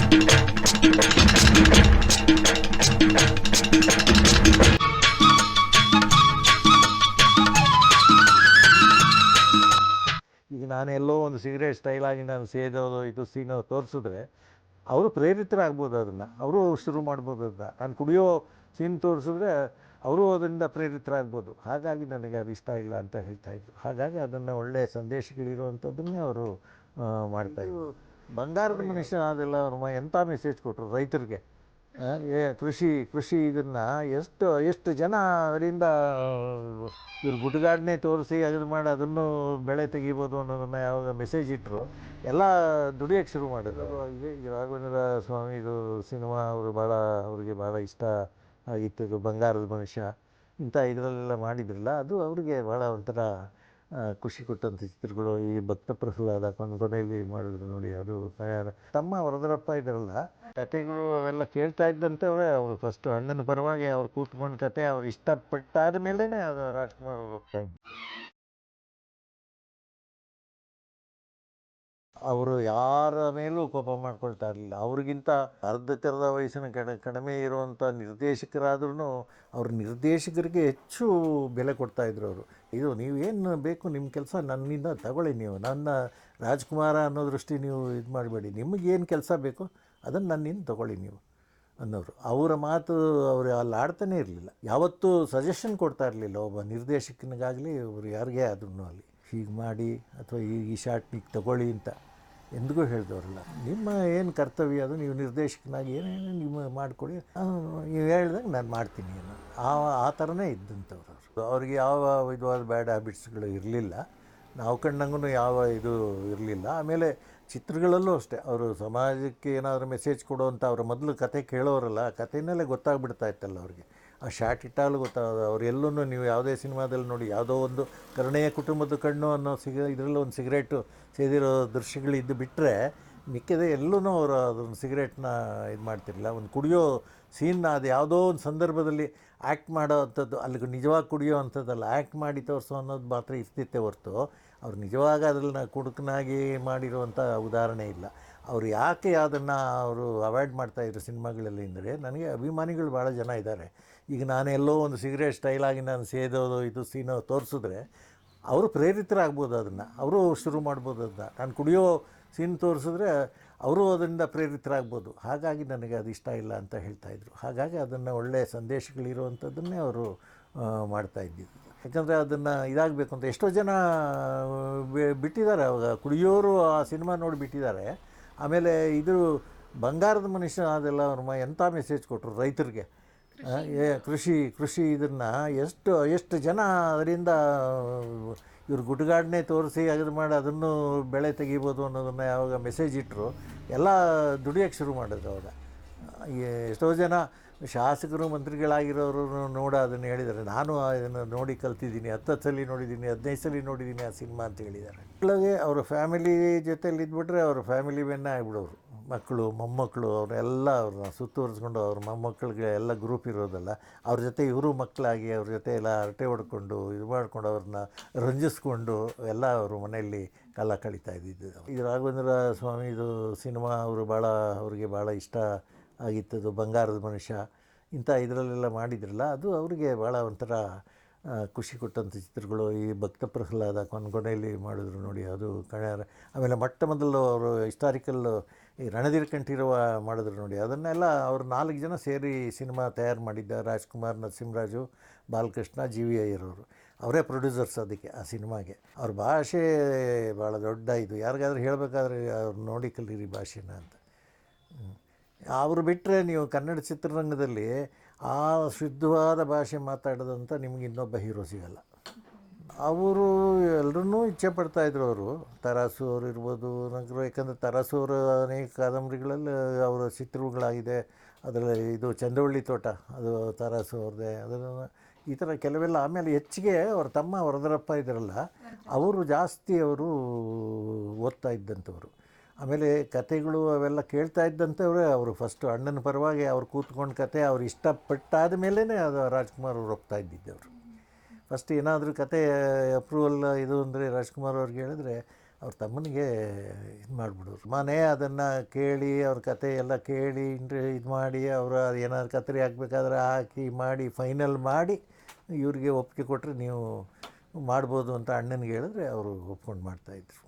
ಈಗ ನಾನು ಎಲ್ಲೋ ಒಂದು ಸಿಗರೇಟ್ ಸ್ಟೈಲಾಗಿ ನಾನು ಸೇದೋದು ಇದು ಸೀನೋ ತೋರಿಸಿದ್ರೆ ಅವರು ಪ್ರೇರಿತರಾಗ್ಬೋದು, ಅದನ್ನು ಅವರು ಶುರು ಮಾಡ್ಬೋದು. ಅದನ್ನ ನಾನು ಕುಡಿಯೋ ಸೀನ್ ತೋರಿಸಿದ್ರೆ ಅವರು ಅದರಿಂದ ಪ್ರೇರಿತರಾಗ್ಬೋದು. ಹಾಗಾಗಿ ನನಗೆ ಅದು ಇಷ್ಟ ಇಲ್ಲ ಅಂತ ಹೇಳ್ತಾಯಿದ್ರು. ಹಾಗಾಗಿ ಅದನ್ನು ಒಳ್ಳೆಯ ಸಂದೇಶಗಳಿರುವಂಥದ್ದನ್ನೇ ಅವರು ಮಾಡ್ತಾಯಿದ್ರು. ಬಂಗಾರದ ಮನುಷ್ಯ ಅದೆಲ್ಲ ಅವರು ಎಂಥ ಮೆಸೇಜ್ ಕೊಟ್ಟರು ರೈತರಿಗೆ. ಕೃಷಿ ಇದನ್ನು ಎಷ್ಟು ಜನ ಅದರಿಂದ ಇವ್ರು ಗುಡ್ಗಾಡನೆ ತೋರಿಸಿ ಅದು ಮಾಡಿ ಅದನ್ನು ಬೆಳೆ ತೆಗಿಬೋದು ಅನ್ನೋದನ್ನು ಯಾವಾಗ ಮೆಸೇಜ್ ಇಟ್ಟರು ಎಲ್ಲ ದುಡಿಯೋಕ್ಕೆ ಶುರು ಮಾಡಿದ್ರು. ಈ ರಾಘವೇಂದ್ರ ಸ್ವಾಮಿದು ಸಿನಿಮಾ ಅವ್ರಿಗೆ ಭಾಳ ಇಷ್ಟ ಆಗಿತ್ತು. ಇದು ಬಂಗಾರದ ಮನುಷ್ಯ ಇಂಥ ಇದರಲ್ಲೆಲ್ಲ ಮಾಡಿದ್ರಲ್ಲ, ಅದು ಅವ್ರಿಗೆ ಭಾಳ ಒಂಥರ ಖುಷಿ ಕೊಟ್ಟಂಥ ಚಿತ್ರಗಳು. ಈ ಭಕ್ತ ಪ್ರಹ್ಲಾದ ಕೊನೆಯಲ್ಲಿ ಮಾಡಿದ್ರು ನೋಡಿ, ಅದು ತಮ್ಮ ವರದರಪ್ಪ ಇದ್ರಲ್ಲ, ಕತೆಗಳು ಅವೆಲ್ಲ ಕೇಳ್ತಾ ಇದ್ದಂಥವ್ರೆ ಅವರು ಫಸ್ಟು ಅಣ್ಣನ ಪರವಾಗಿ ಅವ್ರು ಕೂತ್ಕೊಂಡು ಕತೆ ಅವ್ರು ಇಷ್ಟಪಟ್ಟಾದ ಮೇಲೇ ಅದು ರಾಜ್ಕುಮಾರ್ ಹೋಗ್ತಾ ಇದ್ರು. ಅವರು ಯಾರ ಮೇಲೂ ಕೋಪ ಮಾಡ್ಕೊಳ್ತಾ ಇರಲಿಲ್ಲ. ಅವ್ರಿಗಿಂತ ಅರ್ಧ ತೆರೆದ ವಯಸ್ಸಿನ ಕಡಿಮೆ ಇರುವಂಥ ನಿರ್ದೇಶಕರಾದ್ರೂ ಅವ್ರ ನಿರ್ದೇಶಕರಿಗೆ ಹೆಚ್ಚು ಬೆಲೆ ಕೊಡ್ತಾಯಿದ್ರು ಅವರು. ಇದು ನೀವೇನು ಬೇಕು ನಿಮ್ಮ ಕೆಲಸ ನನ್ನಿಂದ ತಗೊಳ್ಳಿ, ನೀವು ನನ್ನ ರಾಜ್ಕುಮಾರ ಅನ್ನೋ ದೃಷ್ಟಿ ನೀವು ಇದು ಮಾಡಬೇಡಿ, ನಿಮಗೇನು ಕೆಲಸ ಬೇಕೋ ಅದನ್ನು ನನ್ನಿಂದ ತಗೊಳ್ಳಿ ನೀವು ಅನ್ನೋರು. ಅವರ ಮಾತು ಅವರು ಅಲ್ಲಿ ಆಡ್ತಾನೇ ಇರಲಿಲ್ಲ, ಯಾವತ್ತೂ ಸಜೆಷನ್ ಕೊಡ್ತಾ ಇರಲಿಲ್ಲ ಒಬ್ಬ ನಿರ್ದೇಶಕನಿಗಾಗಲಿ ಅವರು ಯಾರಿಗೇ ಆದ್ರೂ ಅಲ್ಲಿ ಹೀಗೆ ಮಾಡಿ ಅಥವಾ ಈ ಶಾರ್ಟ್ ನೀವು ತಗೊಳ್ಳಿ ಅಂತ ಎಂದಿಗೂ ಹೇಳಿದವರಲ್ಲ. ನಿಮ್ಮ ಏನು ಕರ್ತವ್ಯ ಅದು, ನೀವು ನಿರ್ದೇಶಕನಾಗಿ ಏನೇನು ನೀವು ಮಾಡಿಕೊಡಿ, ನೀವು ಹೇಳ್ದಂಗೆ ನಾನು ಮಾಡ್ತೀನಿ ಅನ್ನೋ ಆ ಥರನೇ ಇದ್ದಂಥವ್ರು ಅವರು. ಅವ್ರಿಗೆ ಯಾವ ವಿಧವಾದ ಬ್ಯಾಡ್ ಹ್ಯಾಬಿಟ್ಸ್ಗಳು ಇರಲಿಲ್ಲ, ನಾವು ಕಂಡಂಗೂ ಯಾವ ಇದು ಇರಲಿಲ್ಲ. ಆಮೇಲೆ ಚಿತ್ರಗಳಲ್ಲೂ ಅಷ್ಟೇ ಅವರು ಸಮಾಜಕ್ಕೆ ಏನಾದರೂ ಮೆಸೇಜ್ ಕೊಡುವಂಥ ಅವ್ರ ಮೊದಲು ಕತೆ ಕೇಳೋರಲ್ಲ, ಕಥೆಯಲ್ಲೇ ಗೊತ್ತಾಗ್ಬಿಡ್ತಾ ಇತ್ತಲ್ಲ ಅವ್ರಿಗೆ. ಆ ಶಾರ್ಟ್ ಇಟ್ಟಾಗಲೂ ಗೊತ್ತಾಗೋದು. ಅವ್ರು ಎಲ್ಲೂ ನೀವು ಯಾವುದೇ ಸಿನಿಮಾದಲ್ಲಿ ನೋಡಿ, ಯಾವುದೋ ಒಂದು ಕರುಣೆಯ ಕುಟುಂಬದ ಕಣ್ಣು ಅನ್ನೋ ಇದರಲ್ಲೂ ಒಂದು ಸಿಗರೇಟು ಸೇದಿರೋ ದೃಶ್ಯಗಳಿದ್ದು ಬಿಟ್ಟರೆ ಮಿಕ್ಕಿದೆ ಎಲ್ಲೂ ಅವರು ಅದೊಂದು ಸಿಗರೇಟ್ನ ಇದು ಮಾಡ್ತಿರಲಿಲ್ಲ. ಒಂದು ಕುಡಿಯೋ ಸೀನ್ನ ಅದು ಯಾವುದೋ ಒಂದು ಸಂದರ್ಭದಲ್ಲಿ ಆ್ಯಕ್ಟ್ ಮಾಡೋ ಅಂಥದ್ದು, ಅಲ್ಲಿಗೆ ನಿಜವಾಗಿ ಕುಡಿಯೋ ಅಂಥದ್ದಲ್ಲ, ಆ್ಯಕ್ಟ್ ಮಾಡಿ ತೋರಿಸೋ ಅನ್ನೋದು ಮಾತ್ರ ಇರ್ತಿತ್ತೆ ಹೊರತು ಅವ್ರು ನಿಜವಾಗಿ ಅದನ್ನು ಕುಡುಕನಾಗಿ ಮಾಡಿರುವಂಥ ಉದಾಹರಣೆ ಇಲ್ಲ. ಅವರು ಯಾಕೆ ಅದನ್ನು ಅವರು ಅವಾಯ್ಡ್ ಮಾಡ್ತಾಯಿದ್ರು ಸಿನಿಮಾಗಳಲ್ಲಿ ಅಂದರೆ, ನನಗೆ ಅಭಿಮಾನಿಗಳು ಭಾಳ ಜನ ಇದ್ದಾರೆ. ಈಗ ನಾನೆಲ್ಲೋ ಒಂದು ಸಿಗರೇಟ್ ಸ್ಟೈಲಾಗಿ ನಾನು ಸೇದೋದು ಇದು ಸೀನೋ ತೋರಿಸಿದ್ರೆ ಅವರು ಪ್ರೇರಿತರಾಗ್ಬೋದು, ಅದನ್ನು ಅವರು ಶುರು ಮಾಡ್ಬೋದು. ಅದನ್ನು ನಾನು ಕುಡಿಯೋ ಸೀನ್ ತೋರಿಸಿದ್ರೆ ಅವರು ಅದರಿಂದ ಪ್ರೇರಿತರಾಗ್ಬೋದು. ಹಾಗಾಗಿ ನನಗೆ ಅದು ಇಷ್ಟ ಇಲ್ಲ ಅಂತ ಹೇಳ್ತಾಯಿದ್ರು. ಹಾಗಾಗಿ ಅದನ್ನು ಒಳ್ಳೆಯ ಸಂದೇಶಗಳಿರುವಂಥದ್ದನ್ನೇ ಅವರು ಮಾಡ್ತಾಯಿದ್ದಿದ್ದು. ಯಾಕಂದರೆ ಅದನ್ನು ಇದಾಗಬೇಕು ಅಂತ ಎಷ್ಟೋ ಜನ ಬಿಟ್ಟಿದ್ದಾರೆ. ಅವಾಗ ಕುಡಿಯೋರು ಆ ಸಿನಿಮಾ ನೋಡಿ ಬಿಟ್ಟಿದ್ದಾರೆ. ಆಮೇಲೆ ಇದು ಬಂಗಾರದ ಮನುಷ್ಯ ಅದೆಲ್ಲ ಅವ್ರ ಎಂಥ ಮೆಸೇಜ್ ಕೊಟ್ಟರು ರೈತರಿಗೆ. ಕೃಷಿ ಇದನ್ನು ಎಷ್ಟು ಜನ ಅದರಿಂದ ಇವ್ರು ಗುಡ್ಗಾಡನೆ ತೋರಿಸಿ ಅದು ಮಾಡಿ ಅದನ್ನು ಬೆಳೆ ತೆಗಿಬೋದು ಅನ್ನೋದನ್ನು ಯಾವಾಗ ಮೆಸೇಜ್ ಇಟ್ಟರು ಎಲ್ಲ ದುಡಿಯೋಕ್ಕೆ ಶುರು ಮಾಡಿದ್ರು. ಅವಾಗ ಎಷ್ಟೋ ಜನ ಶಾಸಕರು ಮಂತ್ರಿಗಳಾಗಿರೋರು ಅದನ್ನು ಹೇಳಿದ್ದಾರೆ. ನಾನು ಅದನ್ನು ನೋಡಿ ಕಲ್ತಿದ್ದೀನಿ, 10 ಸಲ ನೋಡಿದ್ದೀನಿ, 15 ಸಲ ನೋಡಿದ್ದೀನಿ ಆ ಸಿನಿಮಾ ಅಂತ ಹೇಳಿದ್ದಾರೆ. ಮಕ್ಕಳಿಗೆ ಅವರ ಫ್ಯಾಮಿಲಿ ಜೊತೆಲಿ ಇದ್ಬಿಟ್ರೆ ಅವ್ರ ಫ್ಯಾಮಿಲಿ ಬೆನ್ನ ಆಗಿಬಿಡೋರು. ಮಕ್ಕಳು ಮೊಮ್ಮಕ್ಕಳು ಅವರೆಲ್ಲ ಅವ್ರನ್ನ ಸುತ್ತುವರಿಸ್ಕೊಂಡು ಅವ್ರ ಮೊಮ್ಮಕ್ಕಳಿಗೆ ಎಲ್ಲ ಗ್ರೂಪ್ ಇರೋದಲ್ಲ, ಅವ್ರ ಜೊತೆ ಇವರು ಮಕ್ಕಳಾಗಿ ಅವ್ರ ಜೊತೆ ಎಲ್ಲ ಹರಟೆ ಹೊಡ್ಕೊಂಡು ಇದು ಮಾಡಿಕೊಂಡು ಅವ್ರನ್ನ ರಂಜಿಸ್ಕೊಂಡು ಎಲ್ಲ ಅವರು ಮನೆಯಲ್ಲಿ ಕಾಲ ಕಳೀತಾ ಇದ್ದಿದ್ದು. ಇದು ರಾಘವೇಂದ್ರ ಸ್ವಾಮಿದು ಸಿನಿಮಾ ಅವ್ರಿಗೆ ಭಾಳ ಇಷ್ಟ ಆಗಿತ್ತದು. ಬಂಗಾರದ ಮನುಷ್ಯ ಇಂಥ ಇದರಲ್ಲೆಲ್ಲ ಮಾಡಿದ್ರಲ್ಲ, ಅದು ಅವರಿಗೆ ಭಾಳ ಒಂಥರ ಖುಷಿ ಕೊಟ್ಟಂಥ ಚಿತ್ರಗಳು. ಈ ಭಕ್ತ ಪ್ರಹ್ಲಾದ ಕೊನೆಯಲ್ಲಿ ಮಾಡಿದ್ರು ನೋಡಿ, ಅದು ಆಮೇಲೆ ಮೊದಲು ಅವರು ಹಿಸ್ಟಾರಿಕಲ್ಲು ಈ ರಣಧೀರಕಂಠೀರವ ಮಾಡಿದ್ರು ನೋಡಿ, ಅದನ್ನೆಲ್ಲ ಅವರು 4 ಜನ ಸೇರಿ ಸಿನಿಮಾ ತಯಾರು ಮಾಡಿದ್ದ. ರಾಜ್ಕುಮಾರ್, ನರಸಿಂಹರಾಜು, ಬಾಲಕೃಷ್ಣ, ಜಿ ವಿ ಅಯ್ಯರ್ ಅವರು ಅವರೇ ಪ್ರೊಡ್ಯೂಸರ್ಸ್ ಅದಕ್ಕೆ, ಆ ಸಿನಿಮಾಗೆ. ಅವ್ರ ಭಾಷೆ ಭಾಳ ದೊಡ್ಡ ಇದು, ಯಾರಿಗಾದ್ರೂ ಹೇಳಬೇಕಾದ್ರೆ ಅವ್ರು ನೋಡಿ ಕಲೀರಿ ಭಾಷೆನ ಅಂತ. ಅವರು ಬಿಟ್ಟರೆ ನೀವು ಕನ್ನಡ ಚಿತ್ರರಂಗದಲ್ಲಿ ಆ ಶುದ್ಧವಾದ ಭಾಷೆ ಮಾತಾಡೋದಂತ ನಿಮ್ಗೆ ಇನ್ನೊಬ್ಬ ಹೀರೋ ಸಿಗಲ್ಲ. ಅವರು ಎಲ್ಲರೂ ಇಚ್ಛೆ ಪಡ್ತಾಯಿದ್ರು. ಅವರು ತರಾಸು ಅವರು ಇರ್ಬೋದು, ಯಾಕಂದರೆ ತರಾಸು ಅವರ ಅನೇಕ ಕಾದಂಬರಿಗಳಲ್ಲಿ ಅವರ ಚಿತ್ರಗಳಾಗಿದೆ. ಅದರಲ್ಲಿ ಇದು ಚಂದ್ರವಳ್ಳಿ ತೋಟ, ಅದು ತರಾಸು ಅವ್ರದ್ದೇ. ಅದನ್ನು ಈ ಥರ ಕೆಲವೆಲ್ಲ. ಆಮೇಲೆ ಹೆಚ್ಚಿಗೆ ಅವ್ರ ತಮ್ಮ ವರದರಪ್ಪ ಇದ್ದಾರಲ್ಲ, ಅವರು ಜಾಸ್ತಿ ಓದ್ತಾ ಇದ್ದಂಥವ್ರು. ಆಮೇಲೆ ಕತೆಗಳು ಅವೆಲ್ಲ ಕೇಳ್ತಾ ಇದ್ದಂಥವ್ರೆ ಅವರು ಫಸ್ಟು ಅಣ್ಣನ ಪರವಾಗಿ ಅವ್ರು ಕೂತ್ಕೊಂಡು ಕತೆ ಅವ್ರು ಇಷ್ಟಪಟ್ಟಾದ ಮೇಲೇ ಅದು ರಾಜ್ಕುಮಾರ್ ಅವ್ರು ಹೋಗ್ತಾ ಇದ್ದಿದ್ದವರು. ಫಸ್ಟ್ ಏನಾದರೂ ಕತೆ ಅಪ್ರೂವಲ್ ಇದು ಅಂದರೆ ರಾಜ್ಕುಮಾರ್ ಅವ್ರಿಗೆ ಹೇಳಿದ್ರೆ ಅವ್ರ ತಮ್ಮನಿಗೆ ಇದು ಮಾಡಿಬಿಡೋರು. ಮನೆ ಅದನ್ನು ಕೇಳಿ ಅವ್ರ ಕತೆ ಎಲ್ಲ ಕೇಳಿ ಇದು ಮಾಡಿ ಅವರು ಏನಾದ್ರು ಕತ್ತರಿ ಹಾಕ್ಬೇಕಾದ್ರೆ ಹಾಕಿ ಮಾಡಿ ಫೈನಲ್ ಮಾಡಿ ಇವ್ರಿಗೆ ಒಪ್ಪಿಗೆ ಕೊಟ್ಟರೆ ನೀವು ಮಾಡ್ಬೋದು ಅಂತ ಅಣ್ಣನಿಗೆ ಹೇಳಿದ್ರೆ ಅವರು ಒಪ್ಕೊಂಡು ಮಾಡ್ತಾಯಿದ್ರು.